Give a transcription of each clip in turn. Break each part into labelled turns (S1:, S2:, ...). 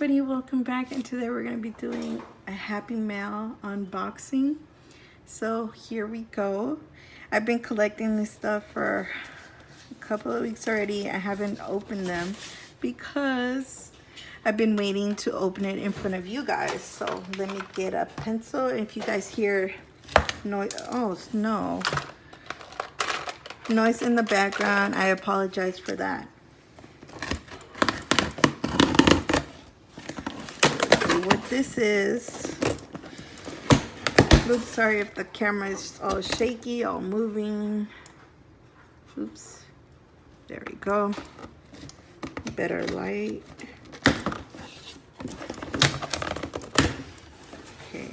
S1: everybody, welcome back, and today we're going to be doing a Happy Mail unboxing. So here we go. I've been collecting this stuff for a couple of weeks already. I haven't opened them because I've been waiting to open it in front of you guys. So let me get a pencil. If you guys hear noise, noise in the background, I apologize for that. What this is, oops, sorry if the camera is all shaky, all moving. Oops, there we go. Better light. Okay.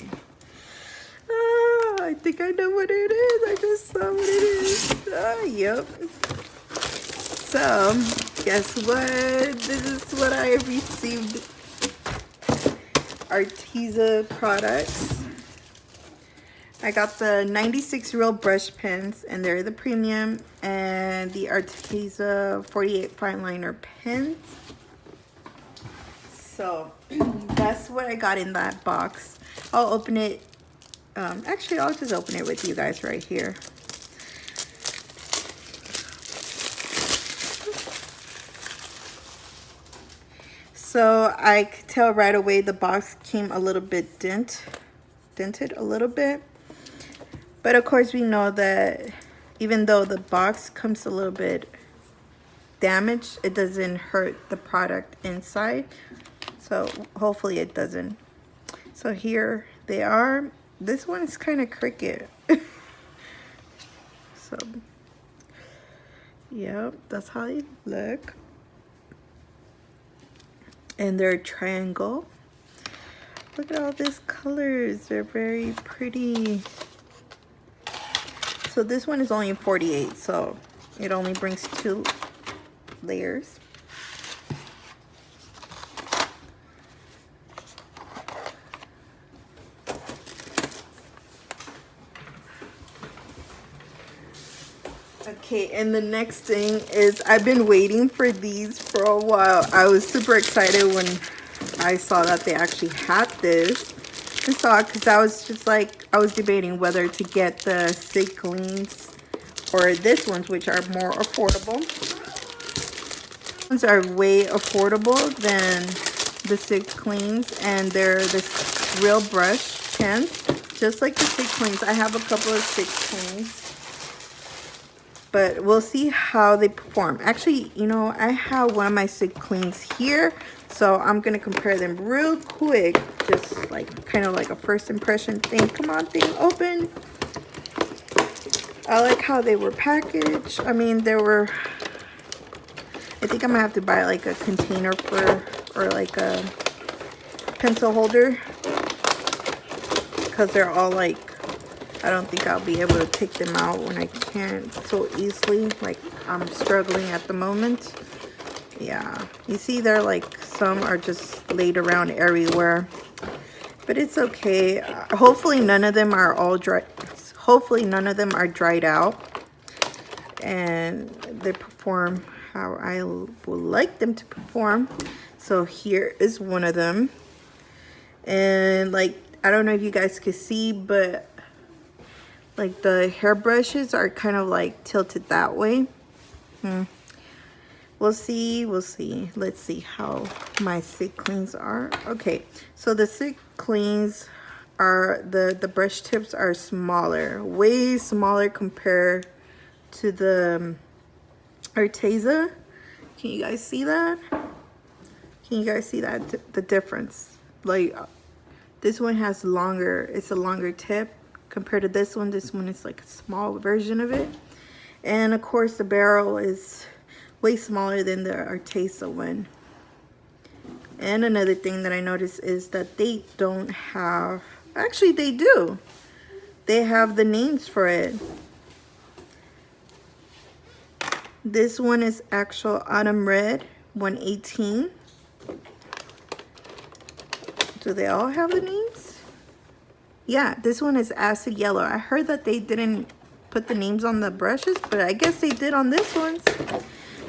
S1: I think I know what it is. I just saw what it is. Yep. So guess what? This is what I received. Arteza products. I got the 96 real brush pens, and they're the premium, and the Arteza 48 fine liner pens. So that's what I got in that box. I'll open it. Actually, I'll just open it with you guys right here. So I could tell right away the box came a little bit dented a little bit. But of course we know that even though the box comes a little bit damaged, it doesn't hurt the product inside. So hopefully it doesn't. So here they are. This one is kind of crooked. So, yep, that's how they look. And they're triangle. Look at all these colors. They're very pretty. So this one is only 48, so it only brings 2 layers. Okay, and the next thing is, I've been waiting for these for a while. I was super excited when I saw that they actually had this. Because I was just like, I was debating whether to get the Sig Cleans or this ones, which are more affordable. These ones are way affordable than the Sig Cleans, and they're this real brush pen, just like the Sig Cleans. I have a couple of Sig Cleans, but we'll see how they perform. Actually, you know, I have one of my Sig Cleans here, so I'm gonna compare them real quick, just like kind of like a first impression thing. Come on, thing, open. I like how they were packaged. I mean, they were, I think I'm gonna have to buy like a container for, or like a pencil holder, because they're all like, I don't think I'll be able to take them out when I can't so easily. Like, I'm struggling at the moment. Yeah, you see, they're like, some are just laid around everywhere, but it's okay. Hopefully none of them are all dry. Hopefully none of them are dried out, and they perform how I would like them to perform. So here is one of them, and like, I don't know if you guys could see, but like the hair brushes are kind of like tilted that way. We'll see. Let's see how my Sig Cleans are. Okay, so the Sig Cleans are, the brush tips are smaller, way smaller compared to the Arteza. Can you guys see that? Can you guys see that, the difference? Like, this one has longer, it's a longer tip compared to this one. This one is like a small version of it. And of course the barrel is way smaller than the Arteza one. And another thing that I noticed is that they don't have, actually they do. They have the names for it. This one is actual Autumn Red 118. Do they all have the names? Yeah, this one is Acid Yellow. I heard that they didn't put the names on the brushes, but I guess they did on this one.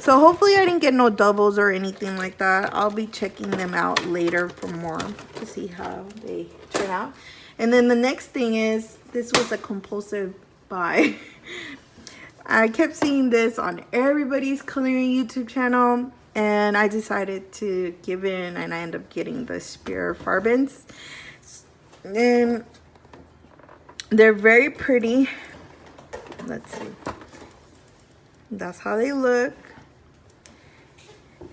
S1: So hopefully I didn't get no doubles or anything like that. I'll be checking them out later for more to see how they turn out. And then the next thing is, this was a compulsive buy. I kept seeing this on everybody's coloring YouTube channel, and I decided to give in, and I ended up getting the Spear Farbens. And they're very pretty. Let's see. That's how they look.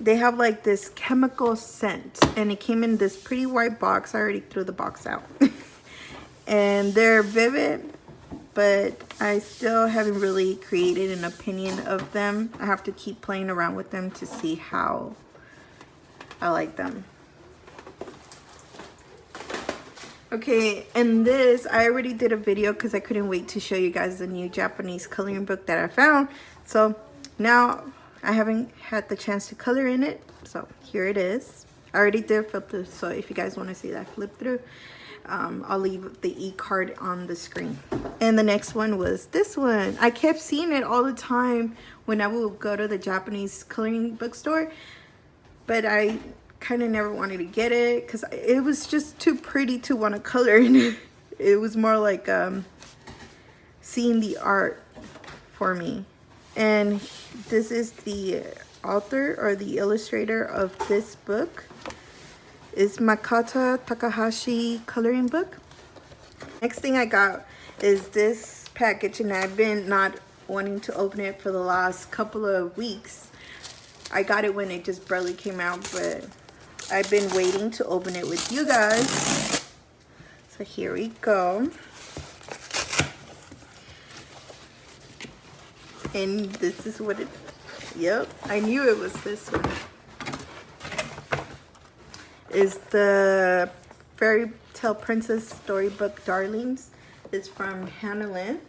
S1: They have like this chemical scent, and it came in this pretty white box. I already threw the box out. And they're vivid, but I still haven't really created an opinion of them. I have to keep playing around with them to see how I like them. Okay, and this, I already did a video because I couldn't wait to show you guys the new Japanese coloring book that I found. So now I haven't had the chance to color in it. So here it is. I already did flip through, so if you guys want to see that flip through, I'll leave the e-card on the screen. And the next one was this one. I kept seeing it all the time when I would go to the Japanese coloring bookstore, but I kind of never wanted to get it because it was just too pretty to want to color in it. It was more like seeing the art for me. And this is the author or the illustrator of this book. It's Makata Takahashi coloring book. Next thing I got is this package, and I've been not wanting to open it for the last couple of weeks. I got it when it just barely came out, but I've been waiting to open it with you guys. So here we go. And this is what it, yep, I knew it was this one. Is the Fairy Tale Princess Storybook Darlings. It's from Hannah Lynn.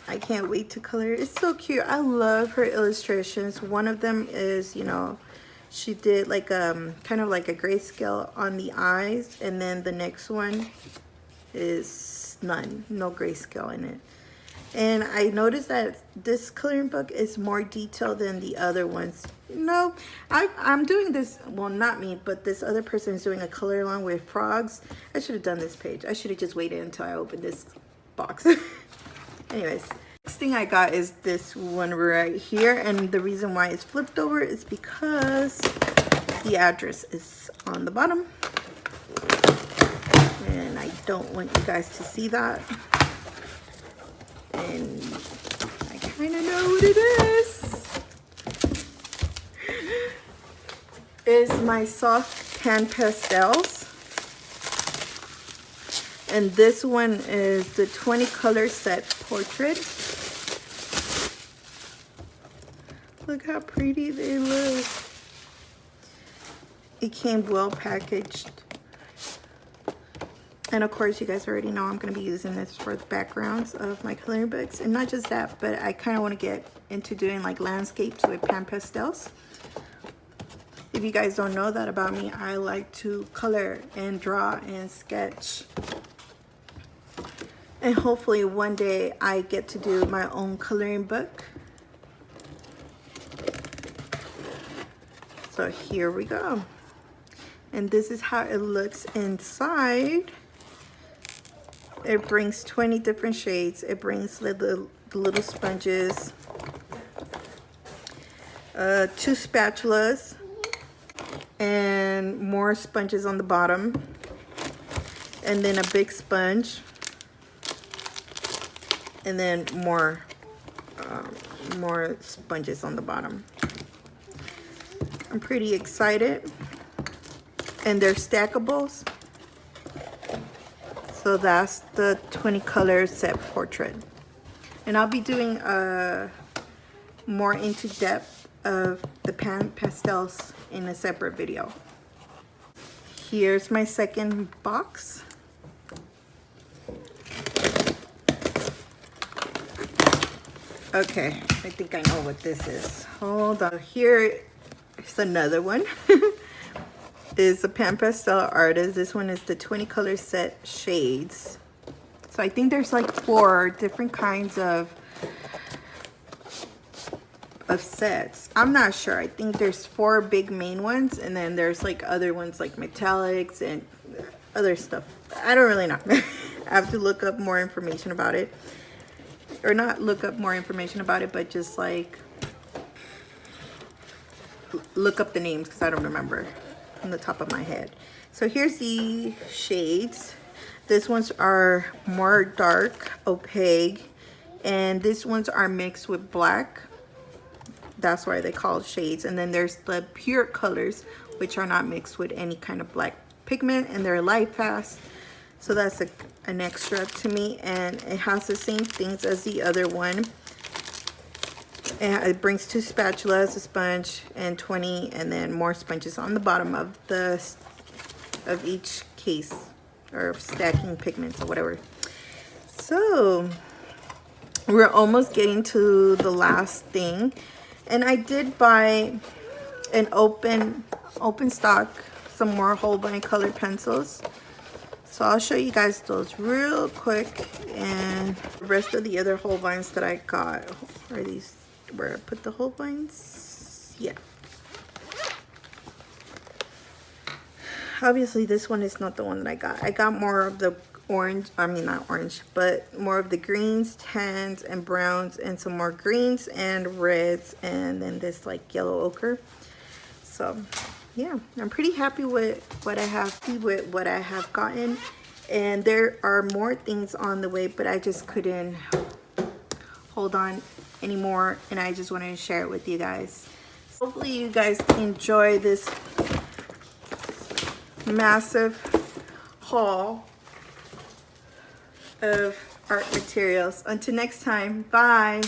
S1: I can't wait to color it. It's so cute. I love her illustrations. One of them is, you know, she did like kind of like a grayscale on the eyes, and then the next one is no grayscale in it. And I noticed that this coloring book is more detailed than the other ones. No, I'm doing this, well, not me, but this other person is doing a color along with frogs. I should have done this page. I should have just waited until I opened this box. Anyways, next thing I got is this one right here. And the reason why it's flipped over is because the address is on the bottom. And I don't want you guys to see that. And I kind of know what it is. It's my soft pan pastels. And this one is the 20 color set portrait. Look how pretty they look. It came well packaged. And of course, you guys already know I'm going to be using this for the backgrounds of my coloring books. And not just that, but I kind of want to get into doing like landscapes with pan pastels. If you guys don't know that about me, I like to color and draw and sketch. And hopefully one day I get to do my own coloring book. So here we go. And this is how it looks inside. It brings 20 different shades. It brings the little sponges, 2 spatulas, and more sponges on the bottom, and then a big sponge, and then more sponges on the bottom. I'm pretty excited. And they're stackables. So that's the 20 color set portrait. And I'll be doing more into depth of the pan pastels in a separate video. Here's my second box. Okay, I think I know what this is. Hold on, here is another one. Is a pan pastel Arteza. This one is the 20 color set shades. So I think there's like 4 different kinds of of sets. I'm not sure. I think there's 4 big main ones, and then there's like other ones like metallics and other stuff. I don't really know. I have to look up more information about it, or not look up more information about it, but just like look up the names, because I don't remember from the top of my head. So here's the shades. These ones are more dark, opaque, and these ones are mixed with black. That's why they call shades. And then there's the pure colors, which are not mixed with any kind of black pigment, and they're light fast. So that's an extra to me, and it has the same things as the other one. And it brings 2 spatulas, a sponge, and 20, and then more sponges on the bottom of each case, or stacking pigments or whatever. So we're almost getting to the last thing, and I did buy an open stock, some more Holbein colored pencils. So I'll show you guys those real quick, and the rest of the other Holbeins that I got are these. Where I put the Holbeins? Yeah. Obviously this one is not the one that I got. I got more of the orange, I mean not orange, but more of the greens, tans, and browns, and some more greens and reds, and then this like yellow ochre. So yeah, I'm pretty happy with what I have gotten, and there are more things on the way, but I just couldn't hold on anymore, and I just wanted to share it with you guys. So hopefully you guys enjoy this massive haul of art materials. Until next time, bye.